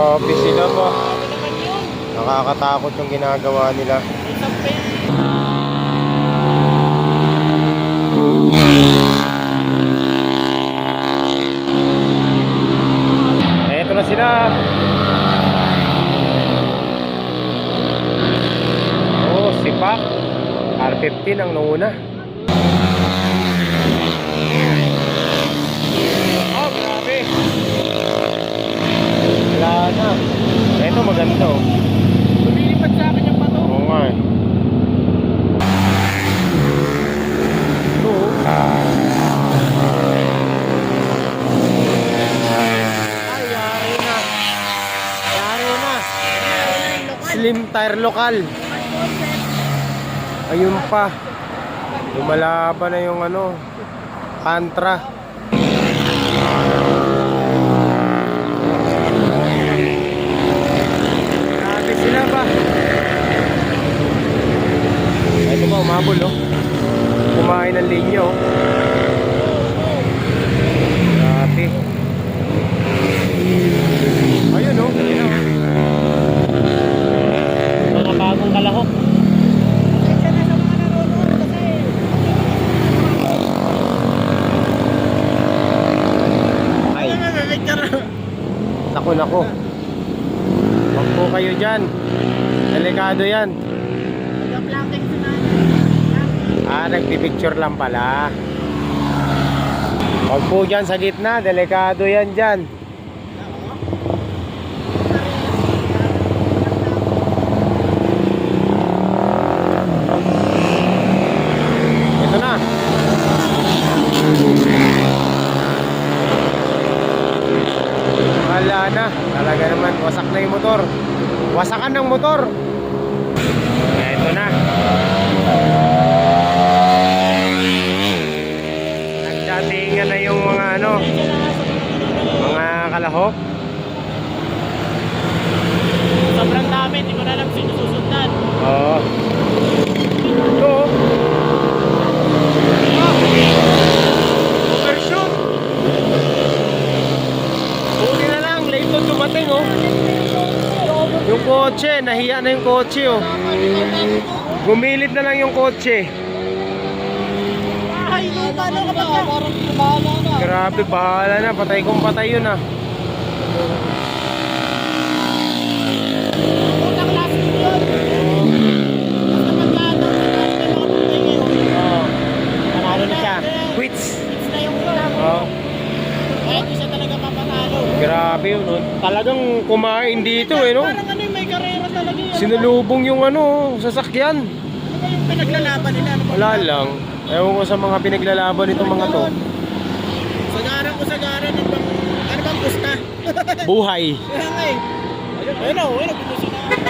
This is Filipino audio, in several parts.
Grabe sila ba? Grabe naman yun. Nakakatakot yung ginagawa nila. Isang pay. Eto na sila. Oh, si Pac. R15 ang nauna. Oh, grabe. Wala na. Eto maganda oh. Lumilipad sa akin yung bato. Oo nga eh. Ito oh. Ay, yari na. Yari na. Slim tire lokal. Ayun pa. Lumalaban na yung ano, Kantra. Grabe sila ba? Ito ba, umabol oh. Kumain ng linya oh. Grabe. Ayun oh. Ayun oh. Mga bagong kalahok. Ay. Nako. Huwag po kayo dyan. Delikado yan. Nagpipicture lang pala. Huwag po dyan sa gitna. Delikado yan dyan. Ito na. Wala na. Talaga naman. Wasak na yung motor. Wasakan ng motor. Ito na. Nagdatingan na yung mga ano, mga kalahok. Sobrang dami, hindi ko na alam sino susundan. Oo. Ito. Overshoot. Buti na lang, late to dumating oh. Yung kotse, nahiya na yung kotse oh. Gumilid na lang yung kotse. Ay, paano ka ba? Parang bahala na. Grabe, bahala na. Patay kong patay yun ah. Unang last week yun. Basta pagkatapos na makapagpay ngayon. Panalo na siya. Quits. It's na yung ulam. Oo. Kaya di siya talaga papatalo. Grabe yun oh. Talagang kumain dito eh no. Parang ano yung may karera talaga yun. Sinulubong yung ano, sasakyan. Ano ba yung pinaglalaban nila? Ano ba? Wala lang. Ewan ko sa mga pinaglalaban nitong mga to. Sagaran ko sagaran. Ano bang pusta? Buhay. Kaya nga eh. Ayun o, ayun o. Pinusin na ako.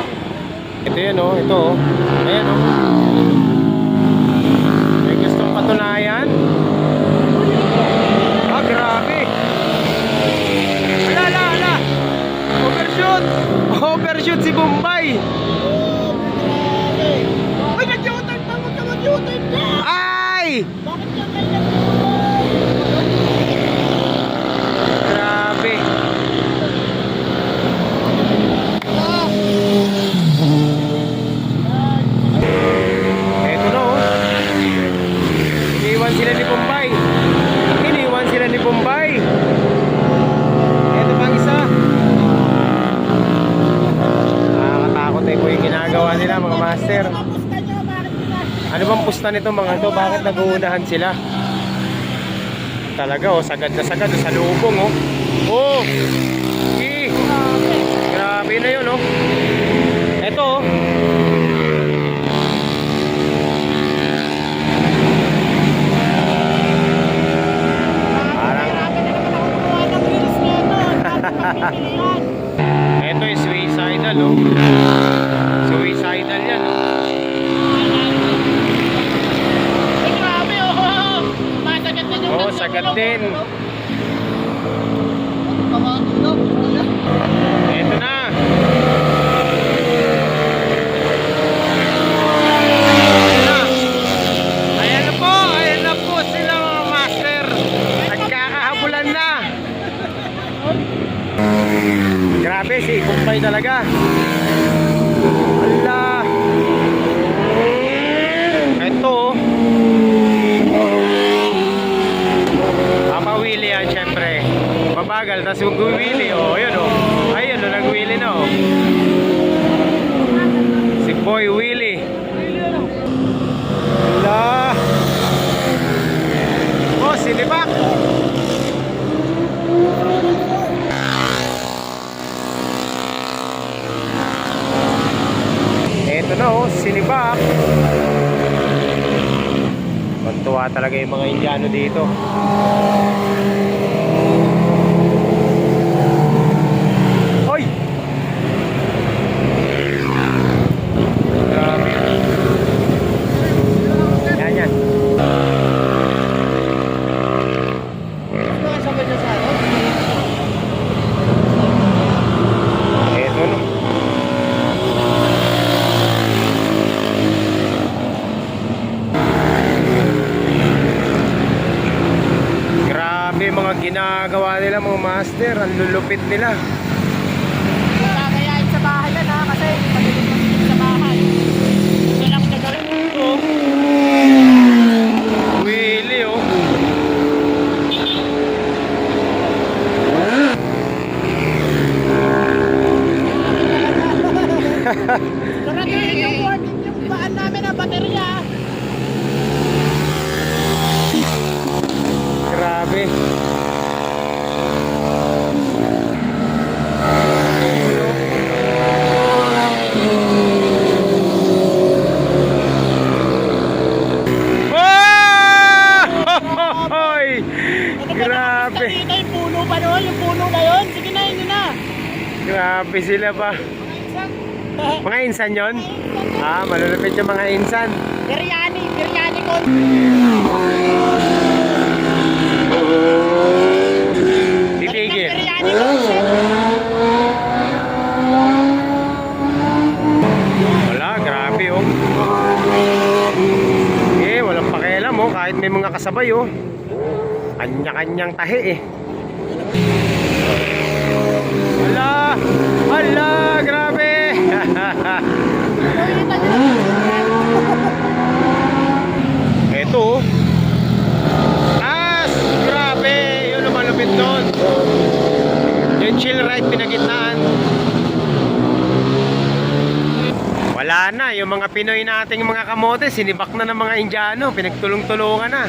Ito yan oh, ito oh. Ayan oh. May gustong patunayan. Ah, grabe. Ala. Overshoot. Overshoot si Bombay. Oh, grabe. Uy, nag-U-turn pa. Huwag ka mag-U-turn ka. Ay! Bakit ka kayo Grabe. Eto na oh. Iniwan sila ni Bombay. Iniwan sila ni Bombay. Eto pang isa. Nakakatakot eh po yung ginagawa nila mga master. Ano bang pusta nito mga to? Bakit nag-uunahan sila? Talaga oh, sagad na sagad sa lubong oh. Oh! Grabe na yun oh. Eto oh. Parang eto yung suicidal oh. Suicidal yan oh. Oo, sagad din. Ito na. Grabe, si Kumpay talaga. Ala. Ito. Papawili yan, syempre. Mabagal, tapos mag-wheelie. Oh, yun oh. Ayun, oh, nag-wheelie na oh. Si Boy Willie. Ala. Oh, sinibak. Ito na oh, sinibak. Mantuwa talaga yung mga Indiano dito. Hoy! Grabe. Yan, yan. Sabay niya sa ano? Ito no. Grabe mga ginagawa nila mga master. Ang lulupit nila. Kakayain sa bahay yan ha, kasi pagdating mo sa bahay. Ito lang gagawin. Ito. Willie oh. Saratuhin yung warning yung paan namin ang baterya. Grabe. Hoy! Grabe. Dito yung puno pa doon, yung puno na yun. Sige na, yun na. Grabe sila pa. Mga insan yon? Ah, malulupit yung mga insan. Biryani ko. Titigil. Biryani ko. Wala, grabe oh. Eh, walang pakialam oh, kahit may mga kasabay oh. Kanya-kanyang tahi eh. Hala! Hala! Grabe! Eto oh. As! Grabe! Yun ang malupit doon. Yung chill ride pinagitnaan. Wala na, yung mga Pinoy nating mga kamote, sinibak na ng mga Indiano, pinagtulong-tulungan na.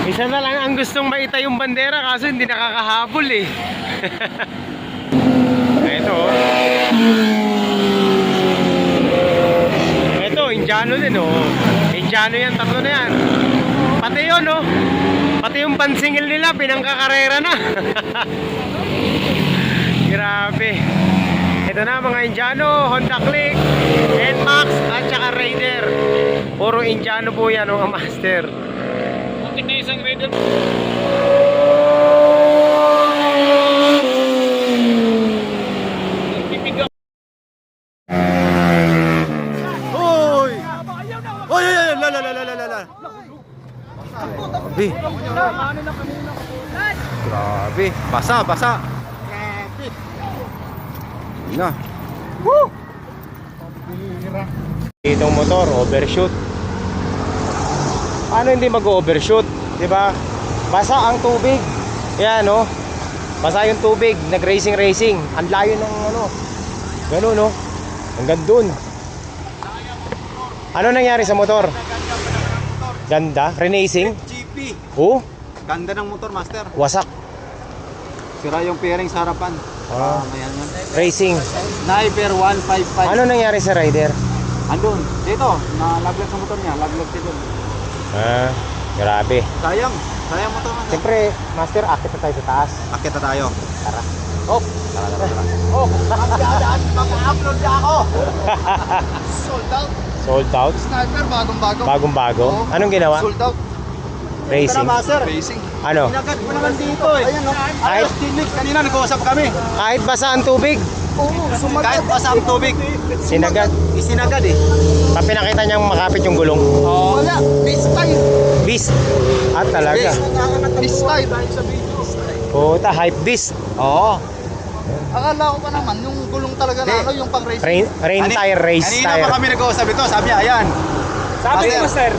Isa na lang ang gustong maita yung bandera kaso hindi nakakahabol eh. Ito oh. Ito, Indiano din oh. Indiano yan, tatlo na yan. Pati yun oh. Pati yung pansingil nila, pinangkakarera na. Grabe. Ito na mga Indiano, Honda Click, NMAX at saka Raider. Puro Indiano po yan mga master. Muntik na isang Raider. Hoy! Hoy! La. Grabe. Grabe. Basa. Na. Woo! Itong motor, overshoot. Paano hindi mag-overshoot? Diba? Basa ang tubig. Yan, no? Basa yung tubig. Nag-racing. Ang layo ng ano. Ganun, no? Hanggang dun. Ano nangyari sa motor? Ganda? Renacing? GP. Oh? Ganda ng motor, master. Wasak. Sira yung fairing sa harapan. Ah. Ayan yan. Racing. Sniper 155. Ano nangyari sa rider? Andun. Dito. Nalaglag sa motor niya. Laglag dito. Ah, grabe. Sayang motor, master. Siyempre, master, akit na tayo sa taas. Akit na tayo. Tara. Oh. Tara. Oh, mag-upload na ako. Sold out. Sold out. Sniper, bagong-bago. Bagong-bago. Oo. Anong ginawa? Sold out. Racing. master. Racing. Ano? Inagat mo naman dito eh. Ayan, no? Kahit, Kanina nag-uusap kami. kahit basa ang tubig, Kahit basa ang tubig. sinagad. Isinagad eh. Pinakita niyang makapit yung gulong. Oo. Wala, this time. Beast. At talaga. This time. Puta, hype beast. Oo. Akala ko pa naman, yung gulong talaga na ano, yung pang racing. Rain tire, race Kanina tire. pa kami nag-uusap ito, sabi niya, ayan. Sabi Master. ko, sir,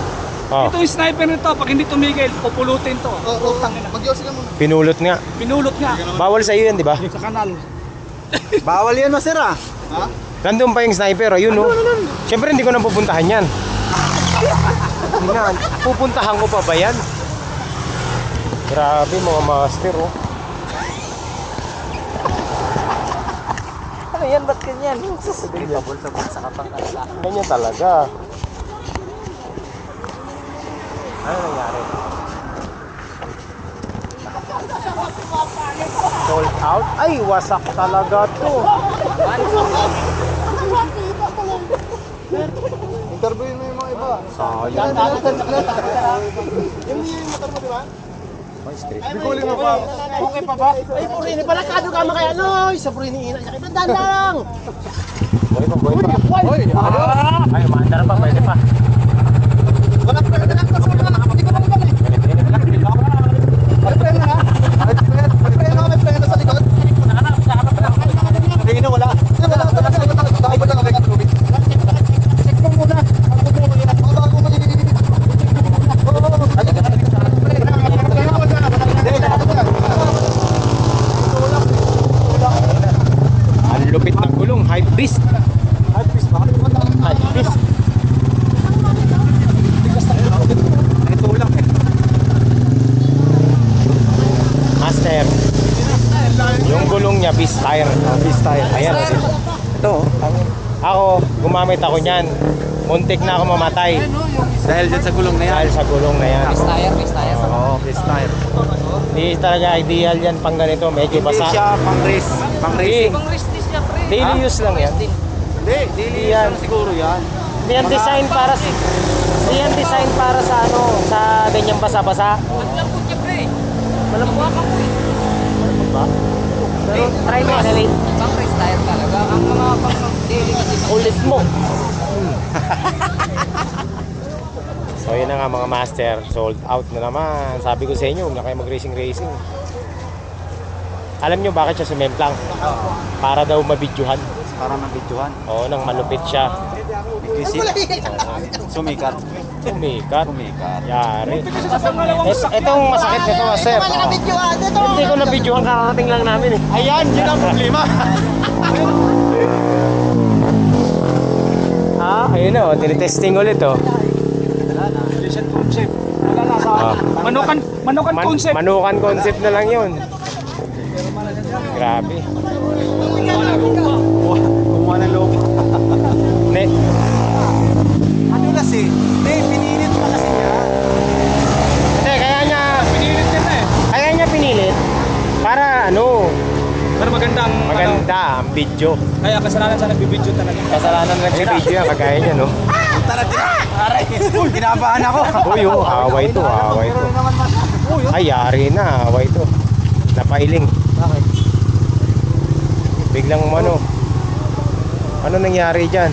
Oh, ito yung sniper nito, pag hindi tumigil, pupulutin to. Oo, mag-yosi ka muna. pinulot nga. Pinulot nga Bawal sa iyo yan, di ba? sa kanal. Bawal yan, Master ah. Ha? Nandun pa yung sniper, ayun no. Siyempre hindi ko na pupuntahan yan. Hindi nga, pupuntahan ko pa ba yan? Grabe mga master oh. Ano yan, ba't ganyan? Pabulsa-bulsa ka pang kanila. Ganyan talaga. Ano nangyari? Sold out? Ay, wasak talaga to. Interviewin mo yung mga iba. Sayang. Yung motor mo, di ba? May street. Bikuling mo pa. Okay pa ba? Ay, Purini, palakado ka makaya. No, sa Purini, ina. Sakit ang lang. Buhay pa, buhay pa. Ay, maandar pa, pwede pa. Wala pa na lang. Hindi ko na naman eh. May preno ha? May preno sa likod. Preno wala. Bakit ba lang ako tubig? Check mo muna. Bago mo Ang lupit ng gulong, hype beast. Hype beast. Ito lang eh. Master. Yung gulong niya, beast tire. Beast tire. Ayan. Ito. Ako, gumamit ako niyan. Muntik na ako mamatay. Dahil dyan sa gulong na yan. Dahil sa gulong na yan. Tire. Oo, this tire. Hindi talaga ideal yan pang ganito. Medyo Hindi basa. siya pang race. Pang racing. Daily use lang yan. Hindi, daily use Yan. lang siguro yan. Hindi yan design para sa ano, sa ganyang basa-basa. Malambot niya, pre. Malambot ba? Pero try mo, Nelly. Pang race tire talaga. Ang mga pang daily kasi Ulit mo. So yun na nga mga master, sold out na naman. Sabi ko sa inyo, huwag na kayo mag-racing. Alam nyo bakit siya sumemplang? Para daw mabidyohan. Para mabidyohan. Oo, nang malupit siya. Visit. Sumikat. Sumikat. Sumikat. Yari. Itong masakit nito, master. Hindi ko nabidyohan, kakarating lang namin eh. Ayan, yun ang problema. Ayun na, tinitesting ulit oh. Mission concept. Wala na sa Ah. Manukan concept. Manukan concept na lang yun. Grabe. Kumuha ng loob. Ne, Ano kasi? Hindi, pinilit pa kasi niya. hindi, Pinilit niya na eh. kaya niya pinilit para ano, Pero maganda ang video. Kaya kasalanan sa nagbibidyo talaga. Kasalanan ng video yan, kagaya niya no. Aray, kinabahan ako. Uy, away to. Ay, yari na, away to. Napailing. Bakit? Biglang ano nangyari dyan?